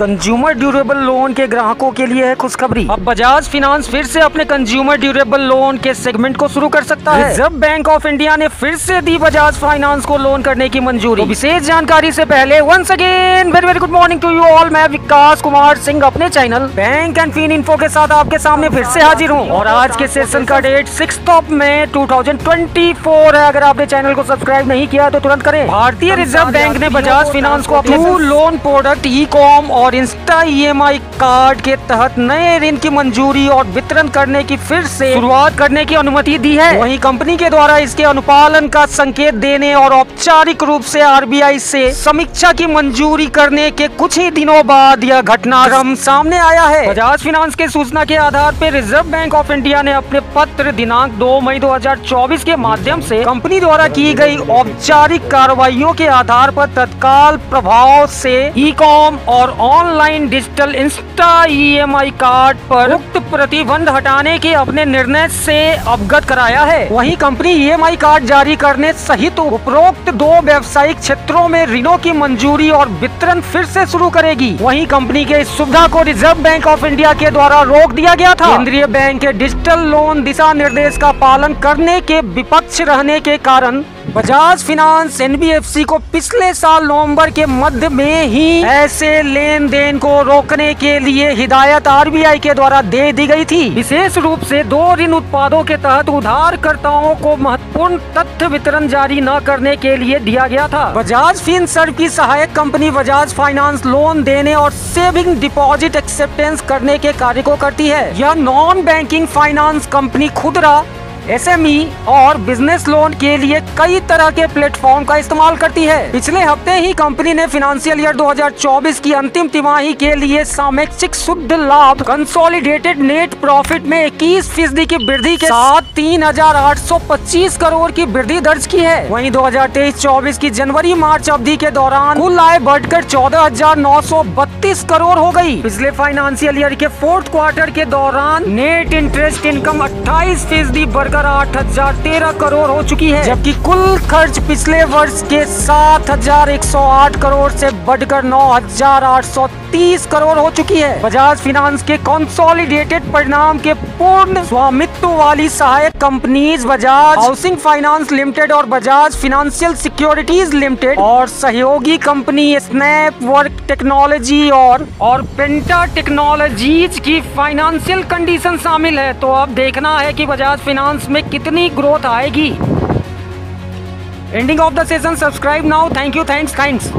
Consumer durable loan के ग्राहकों के लिए है खुशखबरी। अब बजाज फाइनेंस फिर से अपने कंज्यूमर ड्यूरेबल लोन के सेगमेंट को शुरू कर सकता है। रिजर्व बैंक ऑफ इंडिया ने फिर से दी बजाज फाइनेंस को लोन करने की मंजूरी। तो विशेष जानकारी से पहले once again very good morning to you all. मैं विकास कुमार सिंह अपने channel bank and fin info के साथ आपके सामने फिर से हाजिर हूँ और आज के सेशन का डेट 6 मई 2024 है। अगर आपने चैनल को सब्सक्राइब नहीं किया तो तुरंत करें। भारतीय रिजर्व बैंक ने बजाज फाइनेंस को अपने लोन प्रोडक्ट ई कॉम और इंस्टा EMI कार्ड के तहत नए ऋण की मंजूरी और वितरण करने की फिर से शुरुआत करने की अनुमति दी है। वहीं कंपनी के द्वारा इसके अनुपालन का संकेत देने और औपचारिक रूप से RBI से समीक्षा की मंजूरी करने के कुछ ही दिनों बाद यह घटनाक्रम सामने आया है। बजाज फाइनेंस के सूचना के आधार पर रिजर्व बैंक ऑफ इंडिया ने अपने पत्र दिनांक 2 मई 2024 के माध्यम से कंपनी द्वारा की गई औपचारिक कार्रवाइयों के आधार पर तत्काल प्रभाव से ई कॉम और online digital Insta EMI card पर उक्त प्रतिबंध हटाने के अपने निर्णय से अवगत कराया है। वहीं कंपनी EMI कार्ड जारी करने सहित उपरोक्त 2 व्यावसायिक क्षेत्रों में ऋणों की मंजूरी और वितरण फिर से शुरू करेगी। वहीं कंपनी के इस सुविधा को रिजर्व बैंक ऑफ इंडिया के द्वारा रोक दिया गया था। केंद्रीय बैंक के डिजिटल लोन दिशा निर्देश का पालन करने के विपक्ष रहने के कारण बजाज फाइनेंस NBFC को पिछले साल नवंबर के मध्य में ही ऐसे लेन देन को रोकने के लिए हिदायत RBI के द्वारा दे दी गई थी। विशेष रूप से 2 ऋण उत्पादों के तहत उधारकर्ताओं को महत्वपूर्ण तथ्य वितरण जारी न करने के लिए दिया गया था। बजाज फिनसर्व की सहायक कंपनी बजाज फाइनेंस लोन देने और सेविंग डिपॉजिट एक्सेप्टेंस करने के कार्य को करती है। यह नॉन बैंकिंग फाइनेंस कंपनी खुदरा SME और बिजनेस लोन के लिए कई तरह के प्लेटफॉर्म का इस्तेमाल करती है। पिछले हफ्ते ही कंपनी ने फाइनेंशियल ईयर 2024 की अंतिम तिमाही के लिए सापेक्षिक शुद्ध लाभ कंसोलिडेटेड नेट प्रॉफिट में 21% की वृद्धि के साथ 3,825 करोड़ की वृद्धि दर्ज की है। वहीं 2023-24 की जनवरी मार्च अवधि के दौरान कुल आय बढ़कर 14,932 करोड़ हो गई। पिछले फाइनेंशियल ईयर के 4th क्वार्टर के दौरान नेट इंटरेस्ट इनकम 28% बढ़कर 8,013 करोड़ हो चुकी है, जबकि कुल खर्च पिछले वर्ष के 7,108 करोड़ से बढ़कर 9,830 करोड़ हो चुकी है। बजाज फाइनेंस के कंसोलिडेटेड परिणाम के पूर्ण स्वामित्व वाली सहायक companies Bajaj housing finance limited और बजाज फाइनेंशियल सिक्योरिटीज लिमिटेड और सहयोगी कंपनी स्नैपवर्क टेक्नोलॉजी और पेंटा टेक्नोलॉजीज की फाइनेंशियल कंडीशन शामिल है। तो अब देखना है कि बजाज फाइनेंस में कितनी ग्रोथ आएगी। Ending of the session, subscribe now. Thank you, thanks.